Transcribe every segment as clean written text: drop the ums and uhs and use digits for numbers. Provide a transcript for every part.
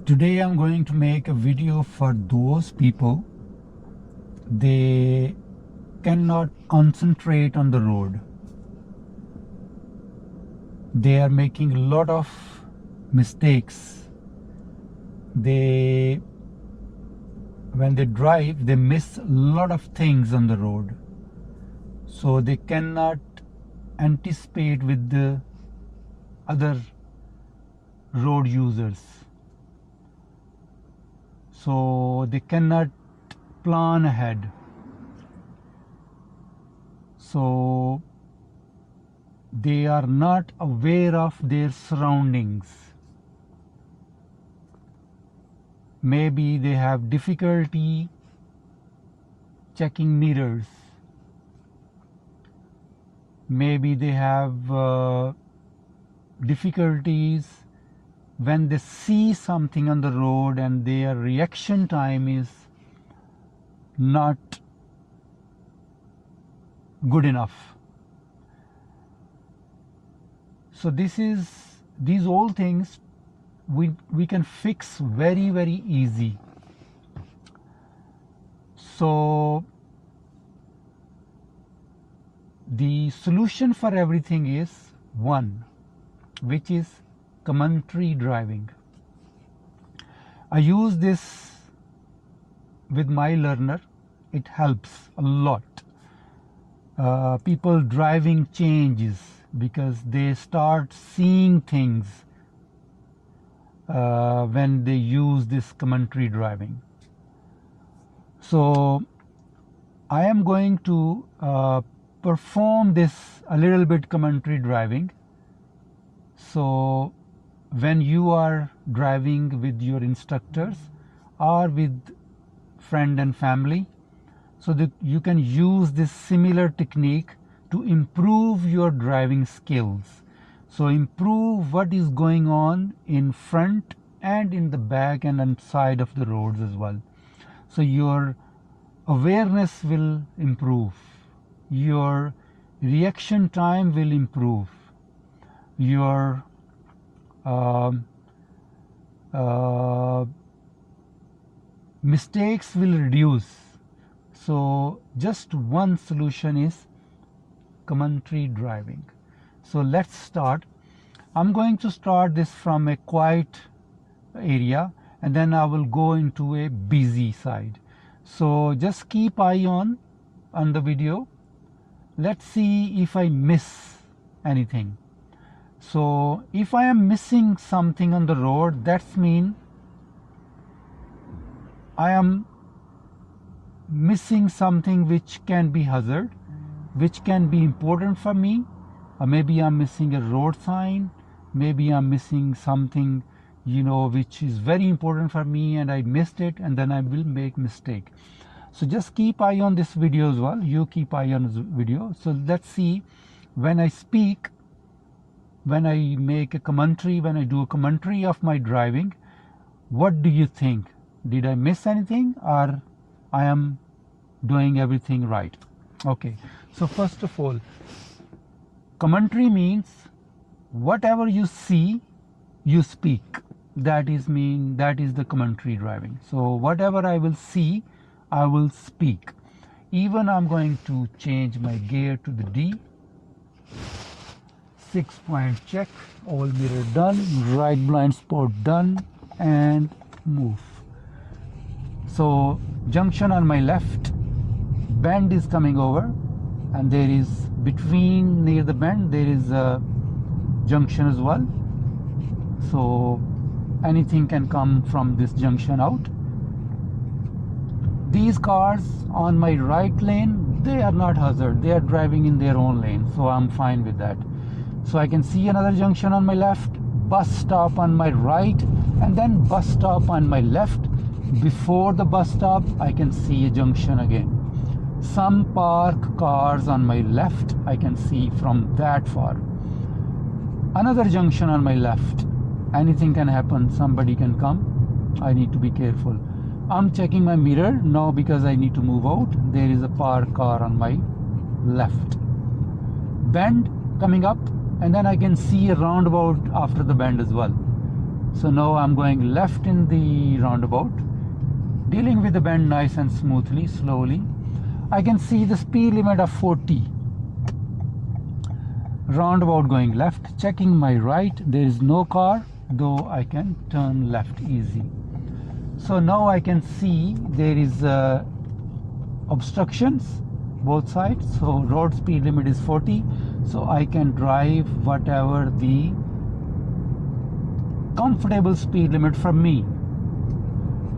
Today I'm going to make a video for those people they cannot concentrate on the road. They are making a lot of mistakes. When they drive, they miss a lot of things on the road. So they cannot anticipate with the other road users. So they cannot plan ahead. So they are not aware of their surroundings. Maybe they have difficulty checking mirrors. Maybe they have difficulties when they see something on the road and their reaction time is not good enough. So these all things we can fix very easy. So the solution for everything is one, which is commentary driving. I use this with my learner. It helps a lot. People driving changes because they start seeing things when they use this commentary driving. So I am going to perform this a little bit commentary driving. So when you are driving with your instructors or with friend and family, so that you can use this similar technique to improve your driving skills. So improve what is going on in front and in the back and on side of the roads as well. So your awareness will improve, your reaction time will improve, your mistakes will reduce. So just one solution is commentary driving. So let's start. I'm going to start this from a quiet area and then I will go into a busy side. So just keep eye on the video. Let's see if I miss anything. So if I am missing something on the road, that's mean I am missing something which can be hazard, which can be important for me. Maybe I'm missing a road sign, maybe I'm missing something which is very important for me and I missed it, and then I will make mistake. So just keep eye on this video as well. You keep eye on this video. So let's see, when I speak, when I make a commentary, when I do a commentary of my driving, what do you think? Did I miss anything or I am doing everything right? Okay, so first of all, commentary means whatever you see, you speak. That is the commentary driving. So whatever I will see, I will speak. Even I'm going to change my gear to the D. 6-point check, all mirror done, right blind spot done, and move. So junction on my left, bend is coming over, and there is between near the bend there is a junction as well. So anything can come from this junction out. These cars on my right lane, they are not hazard, they are driving in their own lane, so I'm fine with that. So I can see another junction on my left, bus stop on my right, and then bus stop on my left. Before the bus stop, I can see a junction again. Some park cars on my left, I can see from that far. Another junction on my left. Anything can happen, somebody can come. I need to be careful. I'm checking my mirror now because I need to move out. There is a parked car on my left. Bend coming up, and then I can see a roundabout after the bend as well. So now I'm going left in the roundabout, dealing with the bend nice and smoothly, slowly. I can see the speed limit of 40. Roundabout going left, checking my right. There is no car, though I can turn left easy. So now I can see there is obstructions both sides. So road speed limit is 40. So I can drive whatever the comfortable speed limit from me.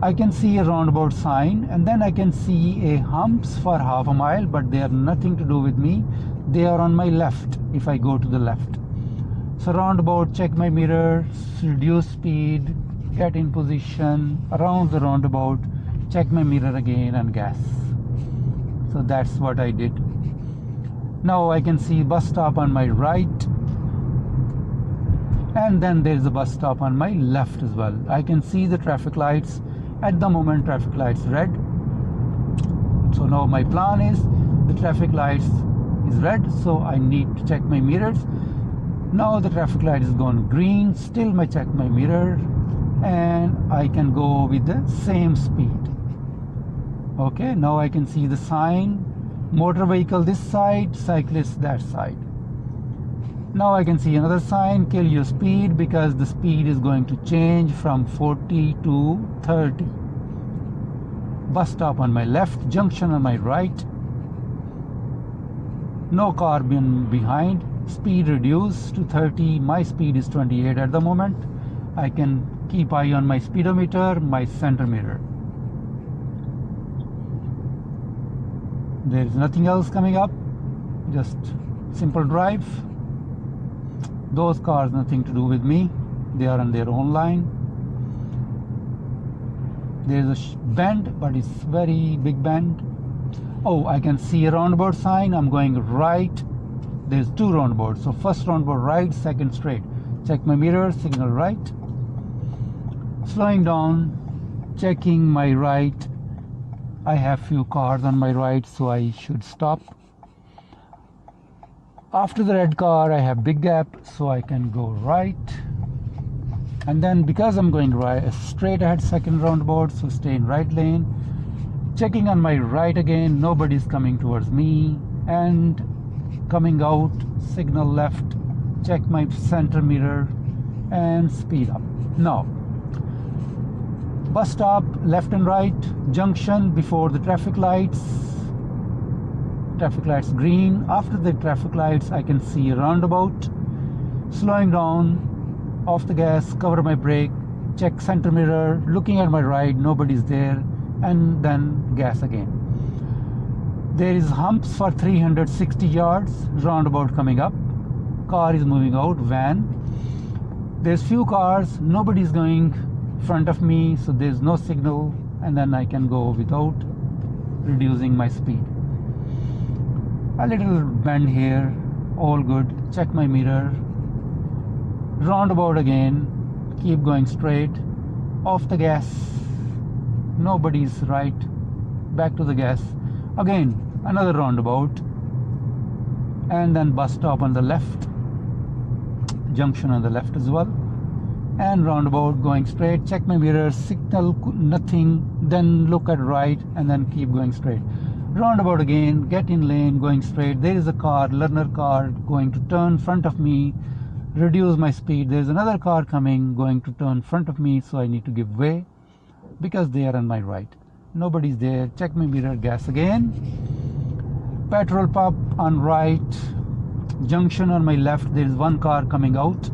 I can see a roundabout sign, and then I can see a humps for half a mile, but they are nothing to do with me. They are on my left if I go to the left. So roundabout, check my mirror, reduce speed, get in position around the roundabout, check my mirror again and gas. So that's what I did. Now I can see bus stop on my right, and then there is a bus stop on my left as well. I can see the traffic lights. At the moment traffic lights red. So now my plan is the traffic lights is red, so I need to check my mirrors. Now the traffic light is gone green, still I check my mirror, and I can go with the same speed. Okay, now I can see the sign, motor vehicle this side, cyclist that side. Now I can see another sign, kill your speed, because the speed is going to change from 40 to 30. Bus stop on my left, junction on my right. No car behind, speed reduced to 30. My speed is 28 at the moment. I can keep eye on my speedometer, my center mirror. There is nothing else coming up, just simple drive. Those cars nothing to do with me, they are on their own line. There is a bend, but it's very big bend. Oh, I can see a roundabout sign. I'm going right. There's two roundabouts. So first roundabout right, second straight. Check my mirror, signal right. Slowing down, checking my right. I have few cars on my right, so I should stop. After the red car, I have big gap, so I can go right. And then because I'm going right, straight ahead second roundabout, so stay in right lane. Checking on my right again, nobody's coming towards me. And coming out, signal left, check my center mirror, and speed up. Now, bus stop, left and right, junction before the traffic lights. Traffic lights green. After the traffic lights, I can see a roundabout. Slowing down, off the gas, cover my brake, check center mirror, looking at my right, nobody's there, and then gas again. There is humps for 360 yards, roundabout coming up, car is moving out, van. There's few cars, nobody's going front of me, so there's no signal, and then I can go without reducing my speed. A little bend here, all good. Check my mirror, roundabout again, keep going straight, off the gas, nobody's right, back to the gas, again another roundabout, and then bus stop on the left, junction on the left as well, and roundabout going straight. Check my mirror, signal nothing, then look at right, and then keep going straight. Roundabout again, get in lane, going straight. There is a car, learner car, going to turn front of me, reduce my speed. There's another car coming, going to turn front of me, so I need to give way because they are on my right. Nobody's there. Check my mirror, gas again. Petrol pump on right, junction on my left. There is one car coming out,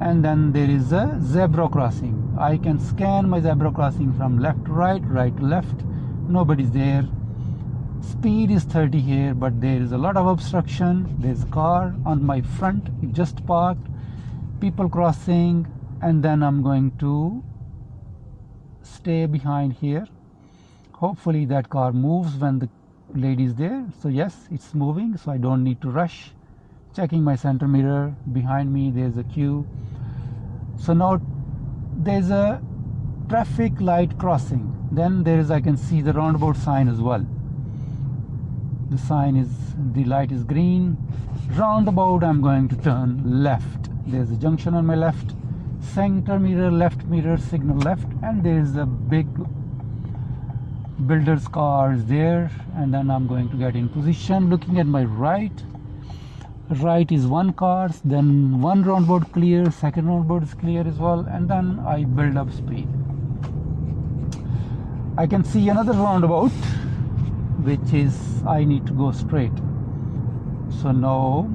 and then there is a zebra crossing. I can scan my zebra crossing from left to right, right to left. Nobody's there. Speed is 30 here, but there is a lot of obstruction. There's a car on my front, it just parked, people crossing, and then I'm going to stay behind here. Hopefully that car moves when the lady is there. So yes, it's moving, so I don't need to rush. Checking my center mirror, behind me there's a queue. So now there's a traffic light crossing. Then there is, I can see the roundabout sign as well. The sign is, the light is green. Roundabout, I'm going to turn left. There's a junction on my left. center mirror, left mirror, signal left, and there is a big builder's car is there, and then I'm going to get in position. Looking at my right is one car, then one roundabout clear, second roundabout is clear as well, and then I build up speed. I can see another roundabout, which is I need to go straight. So now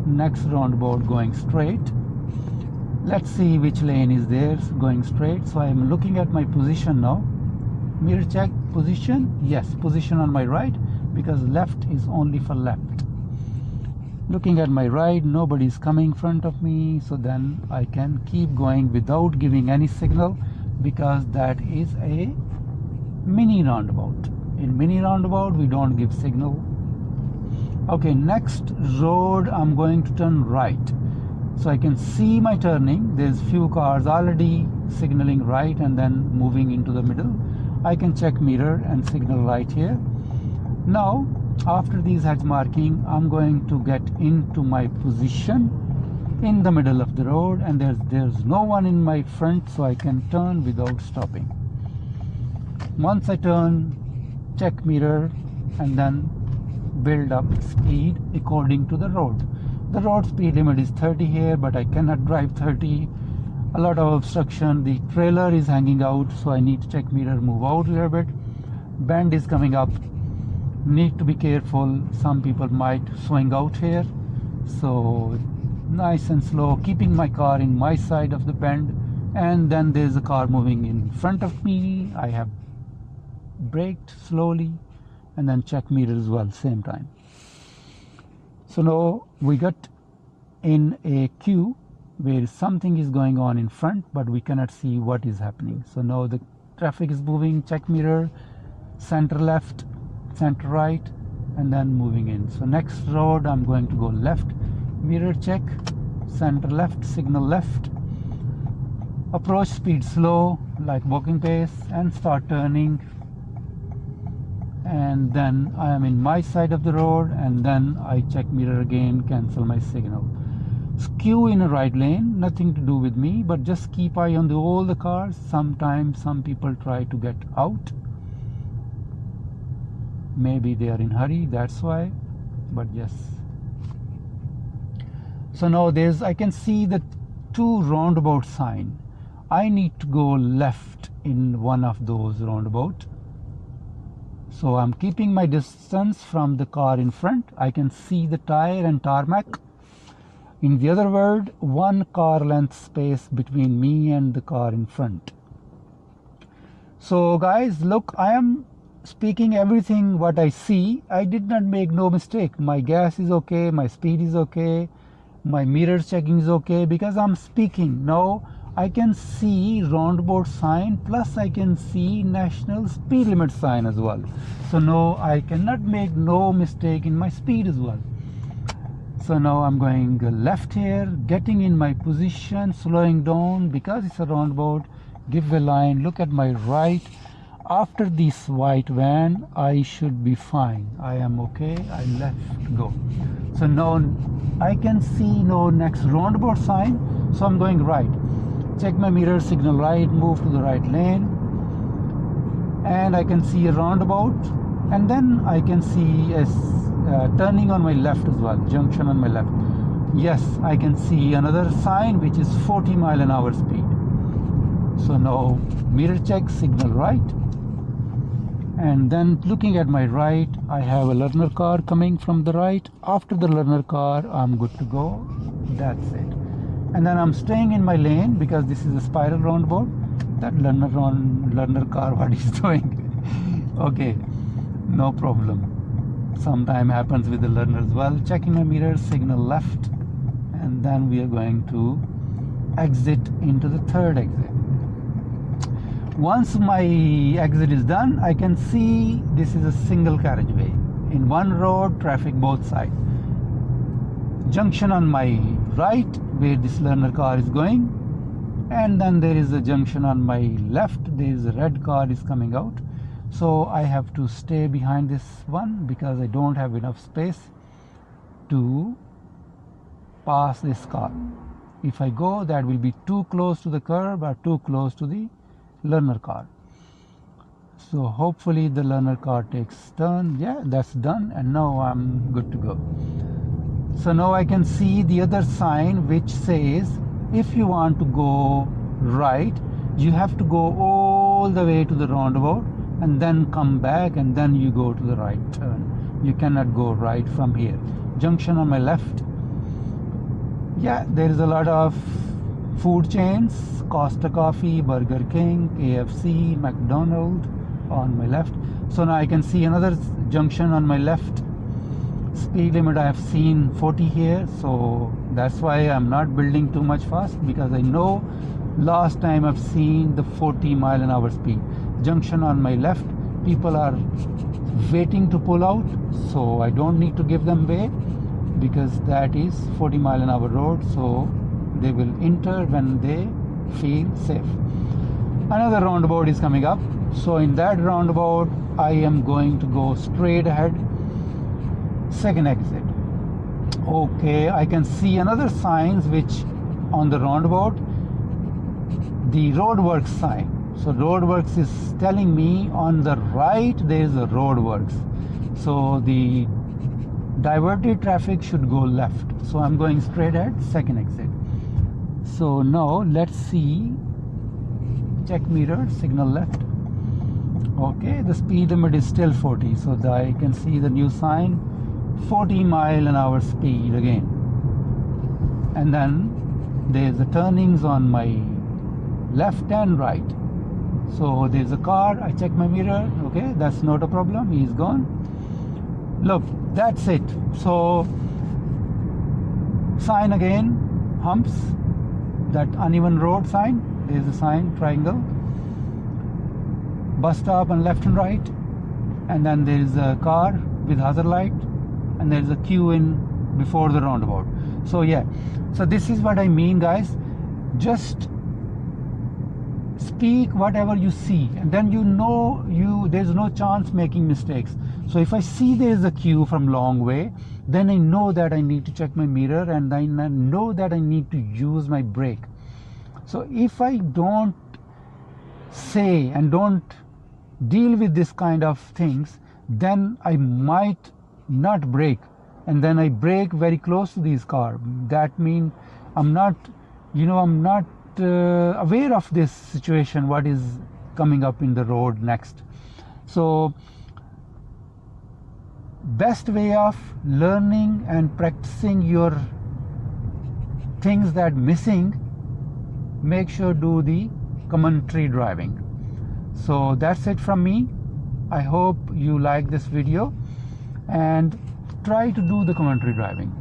next roundabout going straight. Let's see which lane is there going straight. So I'm looking at my position now. Mirror check position. Yes, position on my right, because left is only for left. Looking at my right, nobody is coming in front of me, so then I can keep going without giving any signal, because that is a mini roundabout. In mini roundabout we don't give signal. Okay, next road I'm going to turn right, so I can see my turning. There's few cars already signaling right and then moving into the middle. I can check mirror and signal right here. Now after these hedge marking, I'm going to get into my position in the middle of the road, and there's no one in my front, so I can turn without stopping. Once I turn, check mirror, and then build up speed according to the road. The road speed limit is 30 here, but I cannot drive 30. A lot of obstruction. The trailer is hanging out, so I need to check mirror, move out a little bit. Bend is coming up. Need to be careful. Some people might swing out here, so nice and slow, keeping my car in my side of the bend. And then there's a car moving in front of me. I have braked slowly and then check mirror as well, same time. So now we got in a queue where something is going on in front, but we cannot see what is happening. So now the traffic is moving, check mirror, center left, center right, and then moving in. So next road I'm going to go left, mirror check, center left, signal left, approach speed slow like walking pace, and start turning. And then I am in my side of the road, and then I check mirror again, cancel my signal. Skew in a right lane, nothing to do with me, but just keep eye on all the cars. Sometimes some people try to get out. Maybe they are in hurry, that's why, but yes. So now I can see the two roundabout sign. I need to go left in one of those roundabout. So I'm keeping my distance from the car in front. I can see the tire and tarmac. In the other word, one car length space between me and the car in front. So guys, look, I am speaking everything what I see. I did not make no mistake. My gas is okay, my speed is okay, my mirror checking is okay, because I'm speaking. Now I can see roundabout sign, plus I can see national speed limit sign as well. So now I cannot make no mistake in my speed as well. So now I'm going left here, getting in my position, slowing down because it's a roundabout, give a line, look at my right. After this white van, I should be fine. I am okay, I left go. So now I can see no next roundabout sign, so I'm going right. Check my mirror, signal right, move to the right lane, and I can see a roundabout, and then I can see a turning on my left as well, junction on my left. Yes, I can see another sign which is 40 mph speed. So now mirror check, signal right, and then looking at my right, I have a learner car coming from the right. After the learner car, I'm good to go. That's it. And then I'm staying in my lane because this is a spiral roundabout. That learner car, what is doing? Okay, no problem. Sometime happens with the learner as well. Checking my mirror, signal left, and then we are going to exit into the third exit. Once my exit is done, I can see this is a single carriageway. In one road, traffic both sides. Junction on my right, where this learner car is going, and then there is a junction on my left. There is a red car is coming out, so I have to stay behind this one because I don't have enough space to pass this car. if I go, that will be too close to the curb or too close to the learner car. So hopefully the learner car takes turn. Yeah, that's done, and now I'm good to go. So now I can see the other sign which says if you want to go right, you have to go all the way to the roundabout and then come back, and then you go to the right turn. You cannot go right from here. Junction on my left. Yeah, there is a lot of food chains, Costa Coffee, Burger King, KFC, McDonald's on my left. So now I can see another junction on my left. Speed limit I have seen 40 here, so that's why I'm not building too much fast, because I know last time I've seen the 40 mile an hour speed. Junction on my left, people are waiting to pull out, so I don't need to give them way, because that is 40 mile an hour road, so they will enter when they feel safe. Another roundabout is coming up, so in that roundabout I am going to go straight ahead, second exit. Okay, I can see another signs which on the roundabout, the roadworks sign. So roadworks is telling me on the right there is a roadworks, so the diverted traffic should go left. So I'm going straight ahead, second exit. So now let's see, check mirror, signal left. Okay, the speed limit is still 40, so I can see the new sign, 40 mile an hour speed again. And then there's the turnings on my left and right. So there's a car, I check my mirror, okay, that's not a problem, he's gone. Look, that's it. So sign again, humps, that uneven road sign, there's a sign, triangle, bus stop on left and right, and then there is a car with hazard light, and there is a queue in before the roundabout. So yeah, so this is what I mean, guys. Just speak whatever you see, and then you know there's no chance making mistakes. So if I see there's a queue from long way, then I know that I need to check my mirror, and I know that I need to use my brake. So if I don't say and don't deal with this kind of things, then I might not brake, and then I brake very close to these cars. That means I'm not aware of this situation, what is coming up in the road next. So best way of learning and practicing your things that missing, make sure do the commentary driving. So that's it from me. I hope you like this video and try to do the commentary driving.